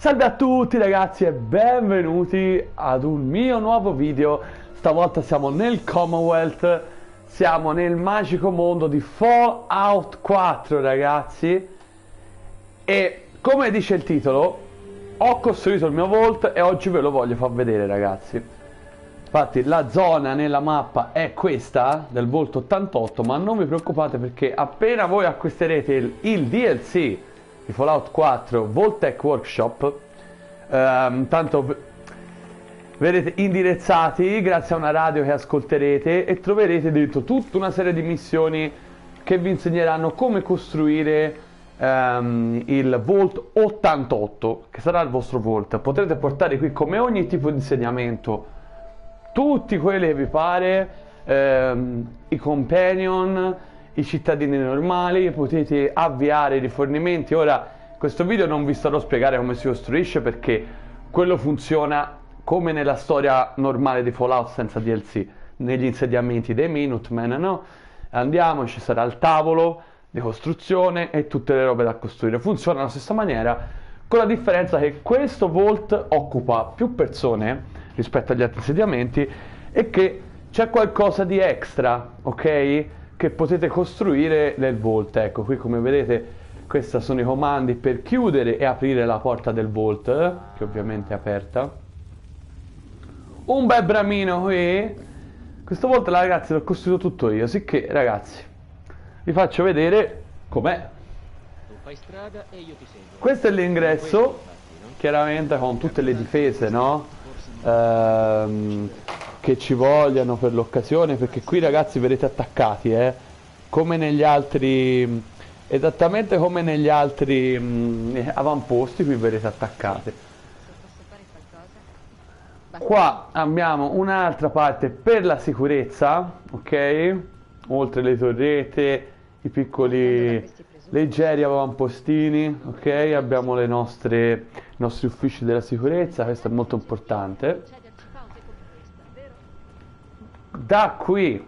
Salve a tutti ragazzi e benvenuti ad un mio nuovo video. Stavolta siamo nel Commonwealth, siamo nel magico mondo di Fallout 4 ragazzi. E come dice il titolo, ho costruito il mio vault e oggi ve lo voglio far vedere ragazzi. Infatti la zona nella mappa è questa del Vault 88, ma non vi preoccupate perché appena voi acquisterete il DLC di Fallout 4 Vault-Tec Workshop, tanto verrete indirizzati grazie a una radio che ascolterete e troverete dentro tutta una serie di missioni che vi insegneranno come costruire il Vault 88, che sarà il vostro Vault. Potrete portare qui come ogni tipo di insegnamento tutti quelli che vi pare, i companion, i cittadini normali, potete avviare i rifornimenti. Ora, in questo video non vi starò a spiegare come si costruisce perché quello funziona come nella storia normale di Fallout senza DLC, negli insediamenti dei Minutemen, no? Andiamo, ci sarà il tavolo di costruzione e tutte le robe da costruire. Funziona alla stessa maniera, con la differenza che questo Vault occupa più persone rispetto agli altri insediamenti e che c'è qualcosa di extra, ok? Che potete costruire nel Vault. Ecco, qui come vedete questi sono i comandi per chiudere e aprire la porta del Vault, che ovviamente è aperta. Un bel bramino qui. Questo Vault ragazzi l'ho costruito tutto io, sicché ragazzi vi faccio vedere com'è. Questo è l'ingresso, chiaramente con tutte le difese, no? Che ci vogliono per l'occasione, perché qui ragazzi verrete attaccati, come negli altri, esattamente come negli altri avamposti, qui verrete attaccati. Qua abbiamo un'altra parte per la sicurezza, ok? Oltre le torrette, i piccoli leggeri avvampostini, ok? Abbiamo i nostri uffici della sicurezza, questo è molto importante. Da qui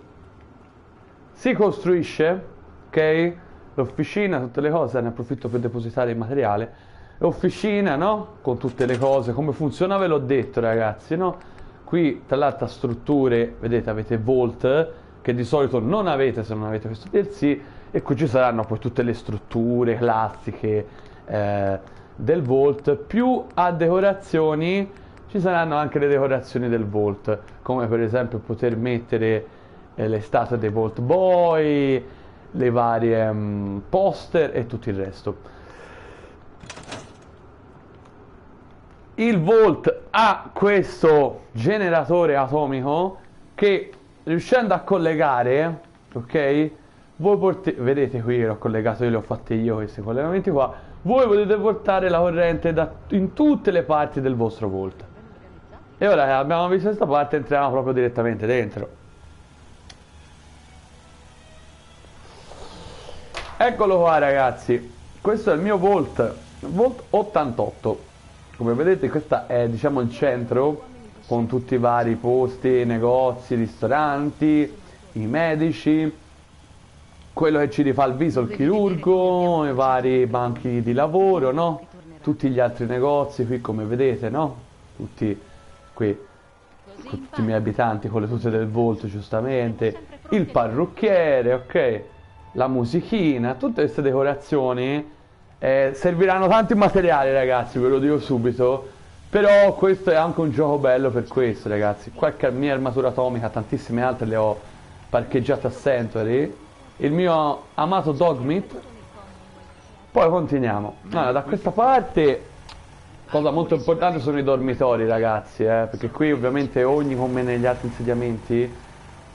si costruisce, ok? L'officina, tutte le cose, ne approfitto per depositare il materiale. L'officina, no? Con tutte le cose, come funziona ve l'ho detto ragazzi, no? Qui tra l'altro strutture, vedete avete Vault, che di solito non avete se non avete questo DLC, e qui ci saranno poi tutte le strutture classiche del Vault, più a decorazioni ci saranno anche le decorazioni del Vault, come per esempio poter mettere le statue dei Vault Boy, le varie poster e tutto il resto. Il Vault ha questo generatore atomico che, riuscendo a collegare, ok, voi vedete qui l'ho collegato io, li ho fatti io questi collegamenti qua, voi potete portare la corrente in tutte le parti del vostro Vault. E ora che abbiamo visto questa parte entriamo proprio direttamente dentro. Eccolo qua ragazzi, questo è il mio Vault 88. Come vedete questo è diciamo il centro, con tutti i vari posti, negozi, ristoranti, i medici, quello che ci rifà il viso, il chirurgo, i vari banchi di lavoro, no? Tutti gli altri negozi qui come vedete, no? Tutti qui, con tutti i miei abitanti con le tute del Vault giustamente, il parrucchiere, ok? La musichina, tutte queste decorazioni serviranno tanti materiali ragazzi, ve lo dico subito, però questo è anche un gioco bello per questo ragazzi. Qualche mia armatura atomica, tantissime altre le ho parcheggiate a Sanctuary, il mio amato Dogmeat. Poi continuiamo. Allora, da questa parte cosa molto importante sono i dormitori ragazzi, perché qui ovviamente come negli altri insediamenti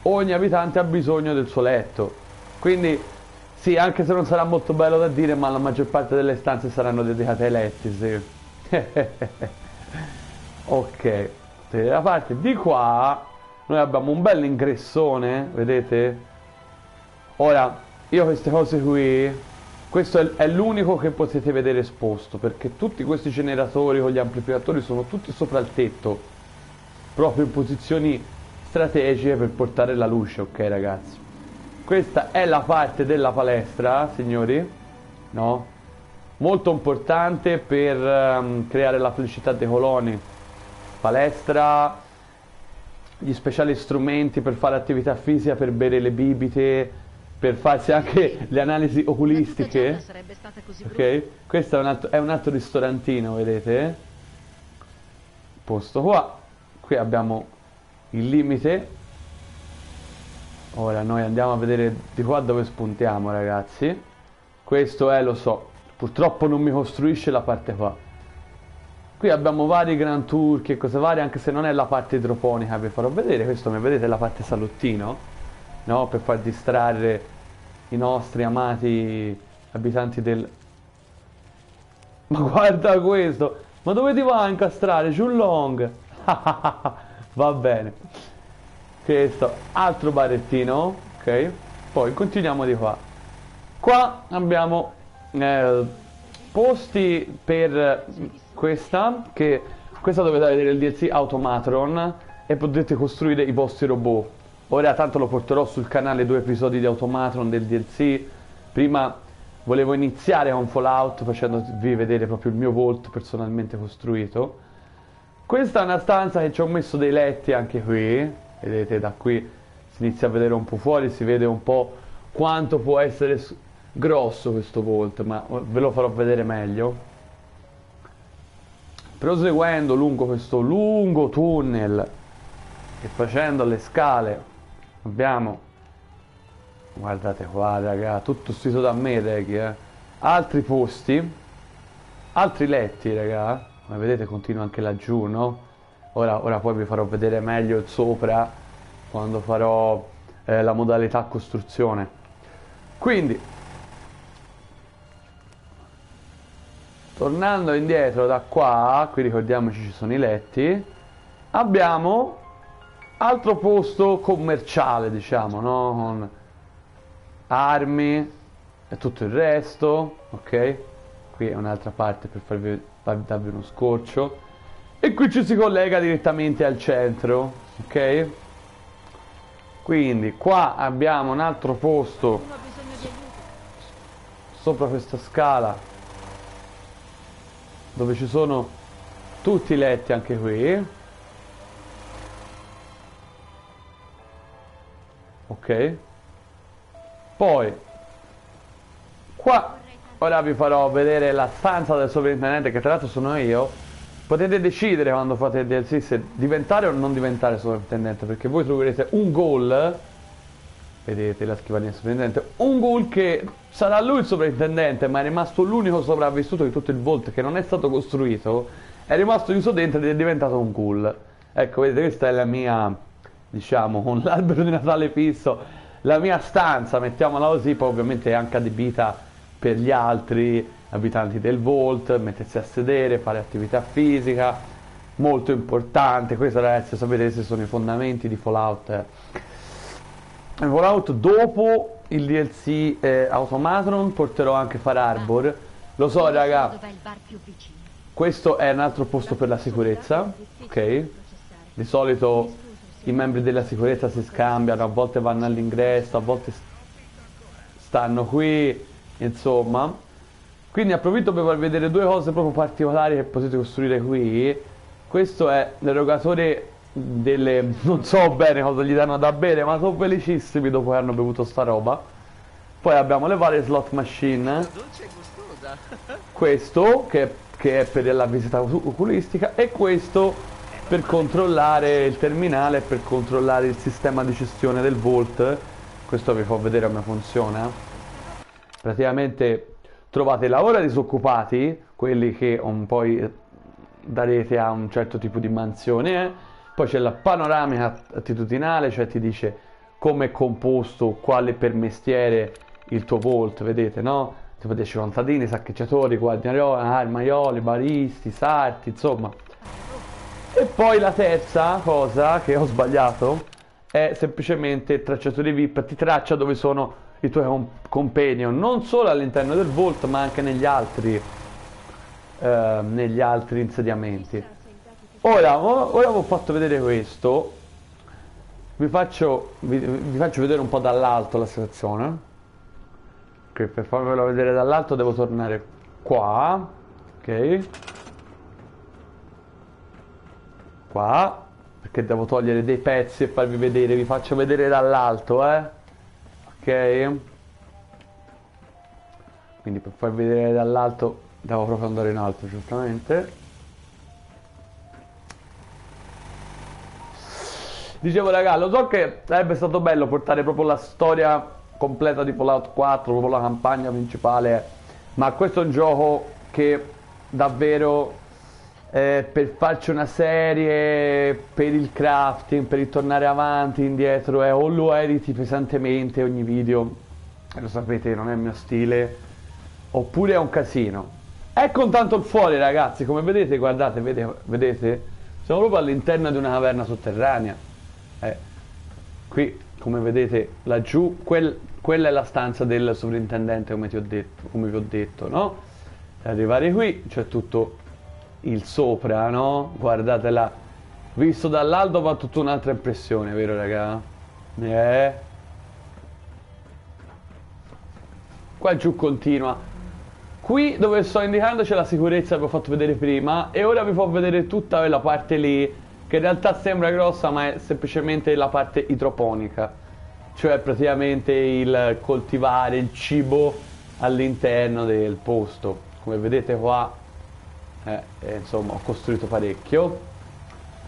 ogni abitante ha bisogno del suo letto, quindi sì, anche se non sarà molto bello da dire, ma la maggior parte delle stanze saranno dedicate ai letti, sì. Ok, la parte di qua noi abbiamo un bel ingressone, vedete? Ora, io queste cose qui, questo è l'unico che potete vedere esposto, perché tutti questi generatori con gli amplificatori sono tutti sopra il tetto, proprio in posizioni strategiche per portare la luce, ok ragazzi? Questa è la parte della palestra, signori, no? molto importante per creare la felicità dei coloni. Palestra, gli speciali strumenti per fare attività fisica, per bere le bibite, per farsi anche le analisi oculistiche. Ok? Questo è un altro ristorantino, vedete? Posto qua. Qui abbiamo il limite. Ora noi andiamo a vedere di qua dove spuntiamo, ragazzi. Questo è, lo so, purtroppo non mi costruisce la parte qua. Qui abbiamo vari Grand Turchi e cose varie, anche se non è la parte idroponica, vi farò vedere. Questo, mi vedete, è la parte salottino, no? Per far distrarre i nostri amati abitanti del... Ma guarda questo! Ma dove ti va a incastrare? Long? Va bene. Questo, altro barettino, ok? Poi continuiamo di qua. Qua abbiamo posti per questa dovete vedere il DLC Automatron e potete costruire i vostri robot. Ora tanto lo porterò sul canale 2 episodi di Automatron del DLC. Prima volevo iniziare con Fallout facendovi vedere proprio il mio Vault personalmente costruito. Questa è una stanza che ci ho messo dei letti anche qui. Vedete, da qui si inizia a vedere un po' fuori, si vede un po' quanto può essere grosso questo Vault, ma ve lo farò vedere meglio. Proseguendo lungo questo lungo tunnel e facendo le scale abbiamo, guardate qua raga, tutto stito da me, reghi, altri posti, altri letti raga, come vedete continua anche laggiù, no? Ora poi vi farò vedere meglio il sopra quando farò la modalità costruzione. Quindi, tornando indietro da qua, qui ricordiamoci ci sono i letti, abbiamo altro posto commerciale, diciamo, no? Con armi e tutto il resto, ok? Qui è un'altra parte per darvi uno scorcio. E qui ci si collega direttamente al centro, ok? Quindi qua abbiamo un altro posto sopra questa scala dove ci sono tutti i letti anche qui, ok? Poi qua ora vi farò vedere la stanza del sovrintendente, che tra l'altro sono io. Potete decidere quando fate il DLC se diventare o non diventare sovrintendente, perché voi troverete un ghoul, vedete la scrivania del sovrintendente, un ghoul che sarà lui il sovrintendente, ma è rimasto l'unico sopravvissuto di tutto il Vault che non è stato costruito, è rimasto chiuso dentro ed è diventato un ghoul. Ecco, vedete, questa è la mia, diciamo, con l'albero di Natale fisso, la mia stanza, mettiamola così. Poi ovviamente è anche adibita per gli altri abitanti del Vault, mettersi a sedere, fare attività fisica, molto importante. Questo, ragazzi, sapete, questi sono i fondamenti di Fallout. Fallout, dopo il DLC Automatron porterò anche Far Harbor. Lo so raga, questo è un altro posto per la sicurezza, ok? Di solito i membri della sicurezza si scambiano, a volte vanno all'ingresso, a volte stanno qui, insomma. Quindi approfitto per farvi vedere due cose proprio particolari che potete costruire qui. Questo è l'erogatore delle... non so bene cosa gli danno da bere, ma sono felicissimi dopo che hanno bevuto sta roba. Poi abbiamo le varie slot machine. Questo che è per la visita oculistica, e questo per controllare il terminale, per controllare il sistema di gestione del Vault. Questo vi fa vedere come funziona. Praticamente trovate la ora disoccupati, quelli che poi darete a un certo tipo di mansione, Poi c'è la panoramica attitudinale, cioè ti dice come è composto, quale per mestiere il tuo Vault, vedete, no? Tipo 10 contadini, saccheggiatori, guardiaioli, armaioli, baristi, sarti, insomma. E poi la terza cosa che ho sbagliato è semplicemente il tracciatore VIP, ti traccia dove sono i tuoi companion, non solo all'interno del Vault ma anche negli altri insediamenti. Ora vi ho fatto vedere questo, vi faccio vedere un po' dall'alto la situazione, che per farvelo vedere dall'alto devo tornare qua, ok? Qua, perché devo togliere dei pezzi e farvi vedere, vi faccio vedere dall'alto, ok? Quindi per farvi vedere dall'alto devo proprio andare in alto, giustamente. Dicevo raga, lo so che sarebbe stato bello portare proprio la storia completa di Fallout 4, proprio la campagna principale, ma questo è un gioco che davvero per farci una serie, per il crafting, per il tornare avanti, indietro, o lo editi pesantemente ogni video, e lo sapete, non è il mio stile, oppure è un casino. È con tanto il fuori ragazzi, come vedete, guardate, vedete? Siamo proprio all'interno di una caverna sotterranea. Qui come vedete laggiù quella è la stanza del sovrintendente, come vi ho detto, no? Per arrivare qui c'è tutto il sopra, no? Guardate là, visto dall'alto fa tutta un'altra impressione, vero raga? Qua giù continua. Qui dove sto indicando c'è la sicurezza che vi ho fatto vedere prima, e ora vi fa vedere tutta quella parte lì che in realtà sembra grossa ma è semplicemente la parte idroponica, cioè praticamente il coltivare il cibo all'interno del posto. Come vedete qua insomma ho costruito parecchio.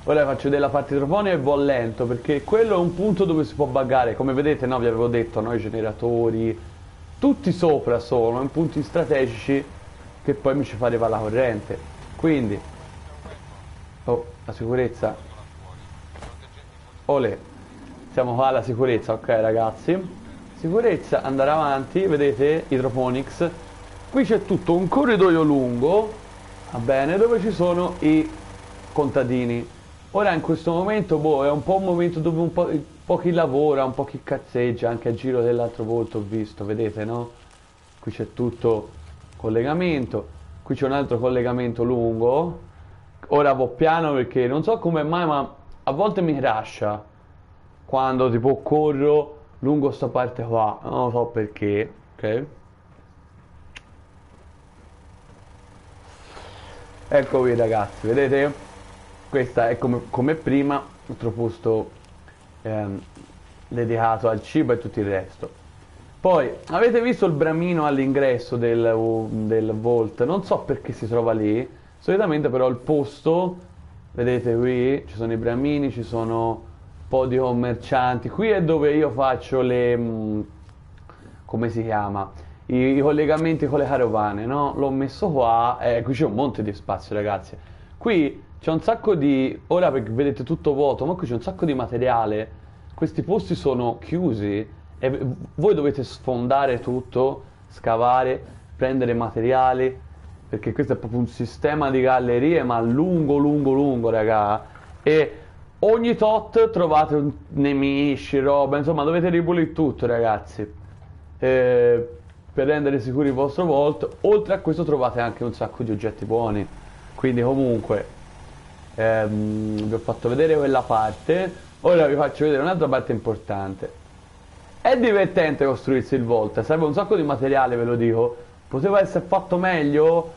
Ora vi faccio vedere la parte idroponica e vo' lento perché quello è un punto dove si può buggare. Come vedete, no, vi avevo detto, no, i generatori tutti sopra sono in punti strategici che poi mi ci fa arrivare la corrente, quindi la sicurezza, olè, siamo qua alla sicurezza, ok ragazzi, sicurezza, andare avanti, vedete, hydroponics, qui c'è tutto un corridoio lungo, va bene, dove ci sono i contadini. Ora in questo momento, è un po' un momento dove un po' chi lavora, un po' chi cazzeggia, anche a giro dell'altro volto ho visto, vedete, no? Qui c'è tutto collegamento, qui c'è un altro collegamento lungo. Ora vo' piano perché non so come mai, ma a volte mi crasha quando tipo corro lungo sta parte qua, non lo so perché, ok? Eccovi ragazzi, vedete? Questa è come prima, altro posto dedicato al cibo e tutto il resto. Poi, avete visto il bramino all'ingresso del Vault? Non so perché si trova lì, solitamente però il posto, vedete qui, ci sono i bramini, ci sono un po' di commercianti, qui è dove io faccio come si chiama? I collegamenti con le carovane, no? L'ho messo qua, qui c'è un monte di spazio ragazzi. Qui c'è un sacco di, ora perché vedete tutto vuoto, ma qui c'è un sacco di materiale, questi posti sono chiusi e voi dovete sfondare tutto, scavare, prendere materiali, perché questo è proprio un sistema di gallerie ma lungo raga, e ogni tot trovate nemici, roba, insomma dovete ripulire tutto ragazzi, per rendere sicuri il vostro vault. Oltre a questo trovate anche un sacco di oggetti buoni, quindi comunque vi ho fatto vedere quella parte, ora vi faccio vedere un'altra parte importante. È divertente costruirsi il vault, serve un sacco di materiale, ve lo dico, poteva essere fatto meglio?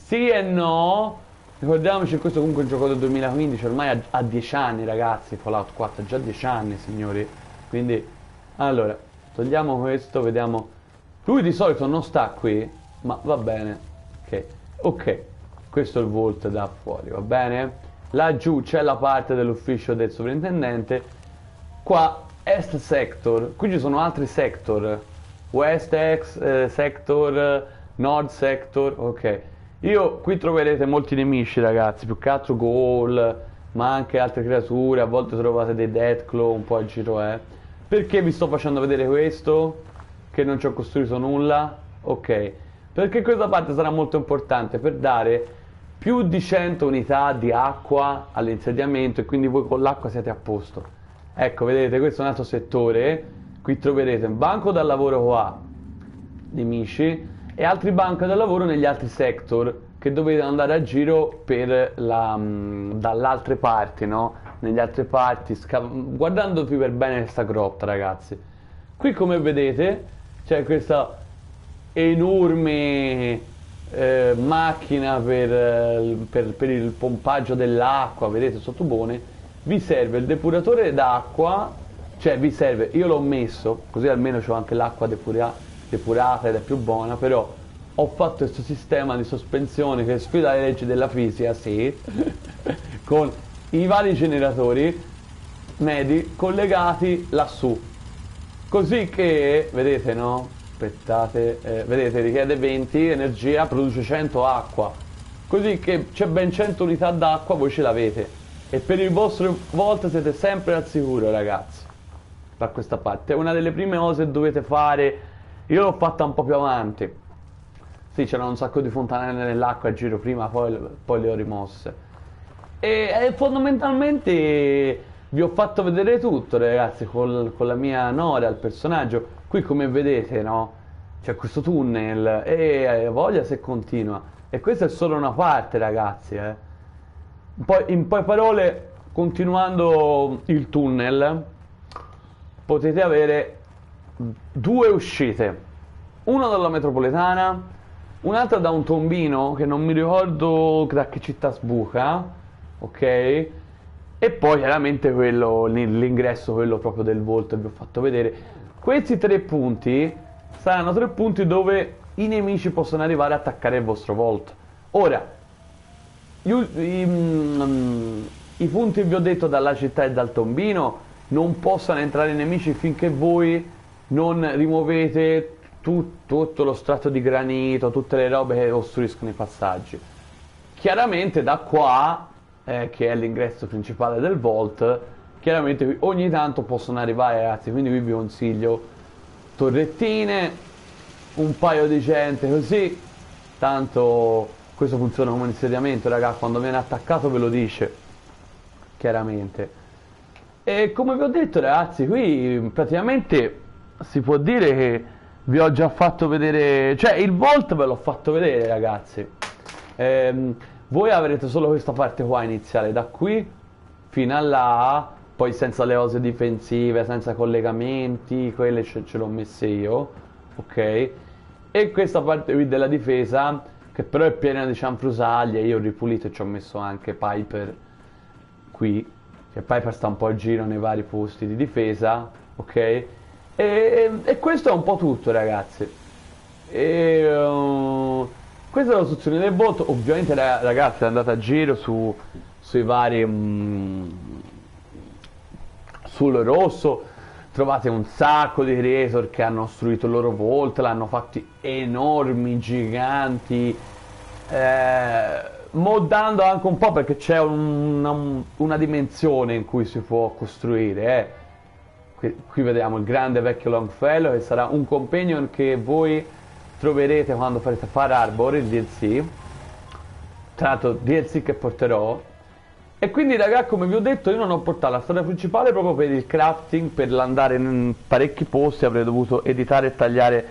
Sì e no. Ricordiamoci che questo comunque è un gioco del 2015, ormai ha 10 anni ragazzi, Fallout 4 ha già 10 anni signori, quindi allora togliamo questo, vediamo, lui di solito non sta qui, ma va bene, ok, questo è il vault da fuori, va bene, laggiù c'è la parte dell'ufficio del sovrintendente, qua Est Sector, qui ci sono altri sector, West Sector, Nord Sector, ok. Io qui troverete molti nemici ragazzi, più che altro ghoul, ma anche altre creature, a volte trovate dei deathclaw un po' a giro, Perché vi sto facendo vedere questo? Che non ci ho costruito nulla? Ok, perché questa parte sarà molto importante per dare più di 100 unità di acqua all'insediamento e quindi voi con l'acqua siete a posto. Ecco, vedete, questo è un altro settore, qui troverete un banco da lavoro qua, nemici, e altri banchi da lavoro negli altri sector, che dovete andare a giro per dalle altre parti, no? Negli altre parti, guardandovi per bene questa grotta, ragazzi. Qui come vedete c'è questa enorme macchina per il pompaggio dell'acqua, vedete sottobone, vi serve il depuratore d'acqua, cioè vi serve, io l'ho messo, così almeno ho anche l'acqua depurata ed è più buona, però ho fatto questo sistema di sospensione che sfida le leggi della fisica, sì, con i vari generatori medi collegati lassù, così che, vedete no? Aspettate, vedete richiede 20 energia, produce 100 acqua, così che c'è ben 100 unità d'acqua, voi ce l'avete e per il vostro volta siete sempre al sicuro, ragazzi. Da questa parte è una delle prime cose che dovete fare. Io l'ho fatta un po' più avanti, sì, c'erano un sacco di fontanelle nell'acqua a giro prima, poi le ho rimosse e fondamentalmente vi ho fatto vedere tutto, ragazzi, con la mia Nora, il personaggio. Qui come vedete, no? C'è questo tunnel e voglia se continua. E questa è solo una parte, ragazzi, Poi, in poi parole, continuando il tunnel, potete avere due uscite. Una dalla metropolitana, un'altra da un tombino che non mi ricordo da che città sbuca, ok? E poi chiaramente quello, l'ingresso, quello proprio del Vault, vi ho fatto vedere. Questi 3 punti saranno 3 punti dove i nemici possono arrivare a attaccare il vostro Vault. Ora, i punti che vi ho detto dalla città e dal tombino non possono entrare i nemici finché voi non rimuovete tutto lo strato di granito, tutte le robe che ostruiscono i passaggi. Chiaramente da qua, che è l'ingresso principale del Vault, chiaramente ogni tanto possono arrivare, ragazzi, quindi vi consiglio torrettine, un paio di gente così, tanto questo funziona come insediamento, raga, quando viene attaccato ve lo dice chiaramente. E come vi ho detto, ragazzi, qui praticamente si può dire che vi ho già fatto vedere, cioè il Vault ve l'ho fatto vedere, ragazzi. Voi avrete solo questa parte qua iniziale, da qui fino a là, poi senza le cose difensive, senza collegamenti, quelle ce l'ho messe io, ok? E questa parte qui della difesa, che però è piena di cianfrusaglie, io ho ripulito e ci ho messo anche Piper qui, che Piper sta un po' a giro nei vari posti di difesa, ok? E questo è un po' tutto, ragazzi. Questa è la soluzione del Vault. Ovviamente, ragazzi, andate a giro sui vari sul rosso, trovate un sacco di creator che hanno costruito il loro Vault, l'hanno fatti enormi, giganti, moddando anche un po' perché c'è una dimensione in cui si può costruire. Qui vediamo il grande vecchio Longfellow, che sarà un companion che voi troverete quando farete Far Harbor, il DLC, tra l'altro DLC che porterò. E quindi, ragazzi, come vi ho detto, io non ho portato la storia principale proprio per il crafting, per l'andare in parecchi posti, avrei dovuto editare e tagliare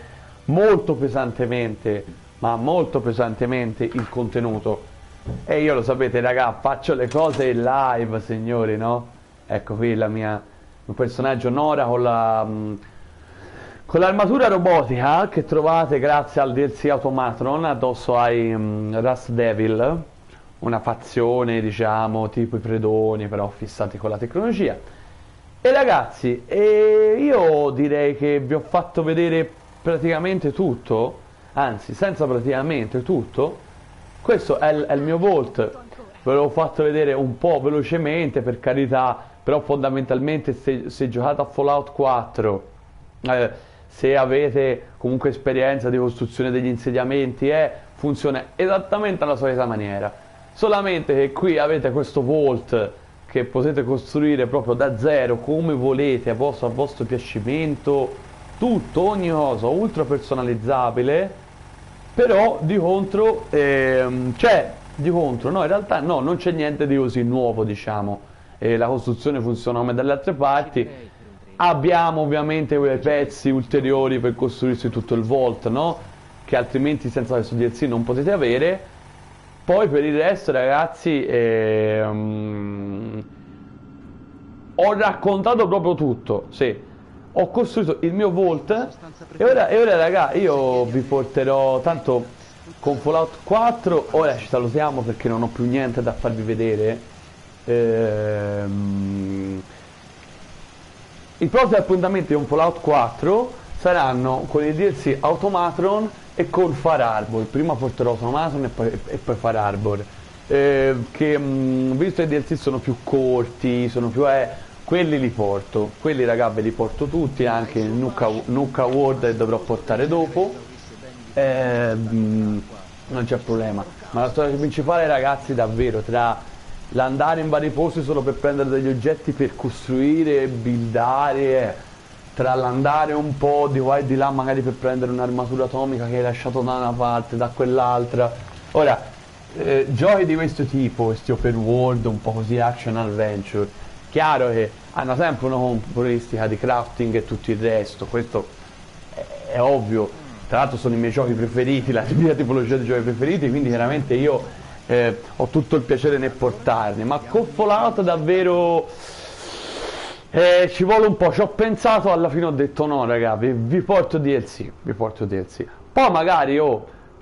molto pesantemente, ma molto pesantemente, il contenuto. E io lo sapete, raga, faccio le cose in live, signori, no? Ecco qui il mio personaggio Nora con l'armatura robotica che trovate grazie al DLC Automatron addosso ai Rust Devil, una fazione, diciamo, tipo i predoni, però fissati con la tecnologia. E ragazzi, io direi che vi ho fatto vedere praticamente tutto, anzi, senza praticamente tutto. Questo è il mio Vault, ve l'ho fatto vedere un po' velocemente, per carità, però fondamentalmente se giocate a Fallout 4, se avete comunque esperienza di costruzione degli insediamenti, funziona esattamente alla solita maniera. Solamente che qui avete questo Vault che potete costruire proprio da zero, come volete, a vostro piacimento, tutto, ogni cosa, ultra personalizzabile. Però di contro, di contro, no, in realtà no, non c'è niente di così nuovo, diciamo. La costruzione funziona come dalle altre parti. Abbiamo ovviamente quei pezzi ulteriori per costruirsi tutto il Vault, no? Che altrimenti senza questo DLC non potete avere. Poi per il resto, ragazzi, ho raccontato proprio tutto, sì. ho costruito il mio Vault e ora raga io vi porterò, tanto con Fallout 4 ora ci salutiamo perché non ho più niente da farvi vedere. I prossimi appuntamenti con Fallout 4 saranno con il DLC Automatron e con Far Arbor. Prima porterò Automatron e poi Far Arbor, che visto che i DLC sono più corti, sono più quelli li porto, quelli raga ve li porto tutti, anche il Nuka World che dovrò portare dopo, non c'è problema. Ma la storia principale ragazzi, davvero, tra l'andare in vari posti solo per prendere degli oggetti per costruire, buildare, tra l'andare un po' di qua e di là magari per prendere un'armatura atomica che hai lasciato da una parte, da quell'altra. Ora, giochi di questo tipo, questi open world, un po' così action adventure, chiaro che hanno sempre una componentistica di crafting e tutto il resto, questo è ovvio. Tra l'altro sono i miei giochi preferiti, la mia tipologia di giochi preferiti, quindi chiaramente io ho tutto il piacere nel portarne, ma con Fallout davvero ci vuole un po', ci ho pensato, alla fine ho detto no raga, vi porto DLC, poi magari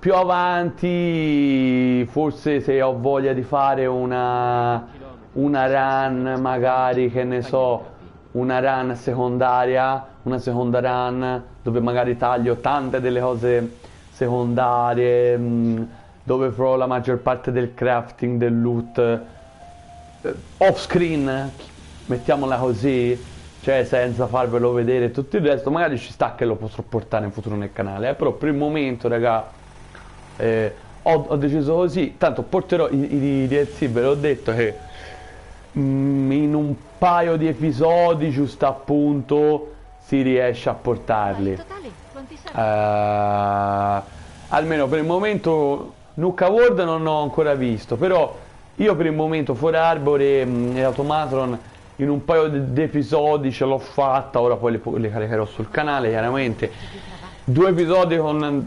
più avanti, forse se ho voglia di fare una run, magari che ne so, una run secondaria, una seconda run dove magari taglio tante delle cose secondarie, dove farò la maggior parte del crafting, del loot off screen, mettiamola così, cioè senza farvelo vedere tutto il resto. Magari ci sta che lo potrò portare in futuro nel canale, però per il momento raga ho deciso così. Tanto porterò i DLC, ve l'ho detto che in un paio di episodi giusto appunto si riesce a portarli, almeno per il momento. Nuka World non ho ancora visto, però io per il momento Far Arbor e Automatron in un paio di episodi ce l'ho fatta, ora poi le caricherò sul canale chiaramente. 2 episodi con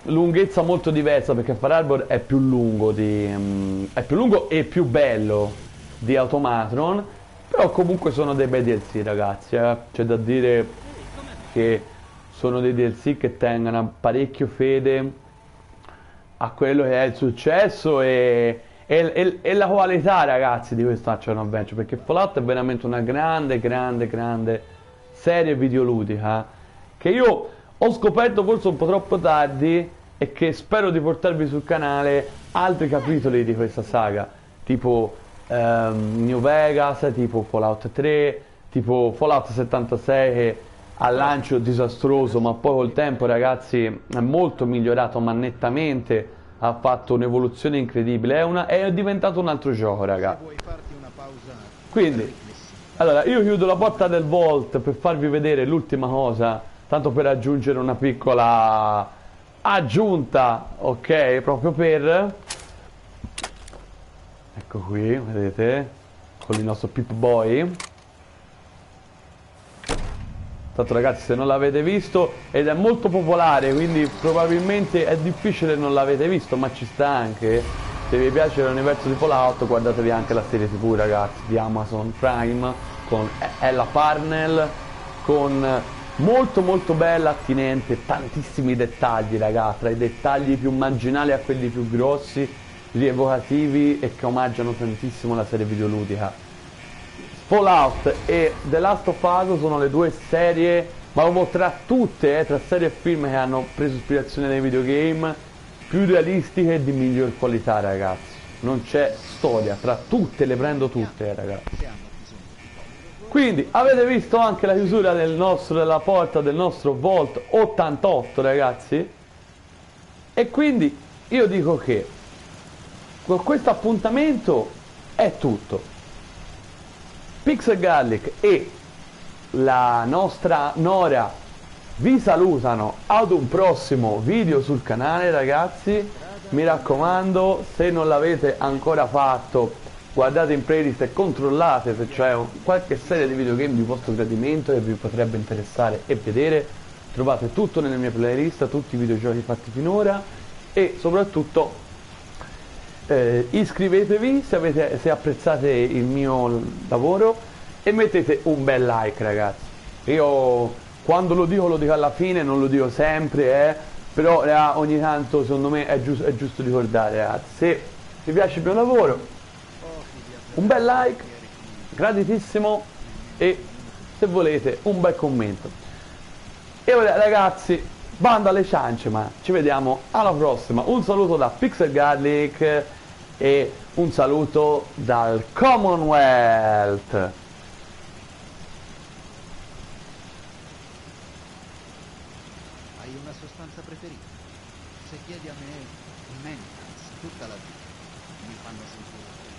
lunghezza molto diversa, perché Far Arbor è più lungo e più bello di Automatron, però comunque sono dei bei DLC ragazzi, c'è da dire che sono dei DLC che tengono parecchio fede a quello che è il successo e la qualità ragazzi di questo action adventure, perché Fallout è veramente una grande serie videoludica che io ho scoperto forse un po' troppo tardi e che spero di portarvi sul canale altri capitoli di questa saga, tipo New Vegas, tipo Fallout 3, tipo Fallout 76 che al lancio disastroso, ma poi col tempo ragazzi è molto migliorato, ma nettamente, ha fatto un'evoluzione incredibile, è diventato un altro gioco raga. Quindi allora io chiudo la porta del Vault per farvi vedere l'ultima cosa, tanto per aggiungere una piccola aggiunta, ok, proprio per, ecco qui vedete, con il nostro Pip Boy. Tanto ragazzi, se non l'avete visto, ed è molto popolare, quindi probabilmente è difficile non l'avete visto, ma ci sta anche. Se vi piace l'universo di Fallout, guardatevi anche la serie TV ragazzi di Amazon Prime con Ella Parnell, con molto bella, attinente, tantissimi dettagli raga, tra i dettagli più marginali a quelli più grossi, rievocativi e che omaggiano tantissimo la serie videoludica. Fallout e The Last of Us sono le 2 serie, ma proprio tra tutte, tra serie e film che hanno preso ispirazione dai videogame, più realistiche e di miglior qualità ragazzi. Non c'è storia, tra tutte le prendo tutte ragazzi. Quindi avete visto anche la chiusura della porta del nostro Vault 88 ragazzi, e quindi io dico che con questo appuntamento è tutto. Pixel Garlic e la nostra Nora vi salutano ad un prossimo video sul canale ragazzi. Mi raccomando, se non l'avete ancora fatto, guardate in playlist e controllate se c'è qualche serie di videogame di vostro gradimento che vi potrebbe interessare e vedere. Trovate tutto nelle mie playlist, tutti i videogiochi fatti finora, e soprattutto iscrivetevi se apprezzate il mio lavoro e mettete un bel like ragazzi. Io quando lo dico alla fine, non lo dico sempre, però ogni tanto secondo me è giusto ricordare, ragazzi. Se vi piace il mio lavoro, un bel like, gratitissimo, e se volete un bel commento. E ora ragazzi, bando alle ciance, ma ci vediamo alla prossima. Un saluto da Pixel Garlic e un saluto dal Commonwealth. Hai una sostanza preferita? Se chiedi a me, i Mentals tutta la vita mi fanno sentire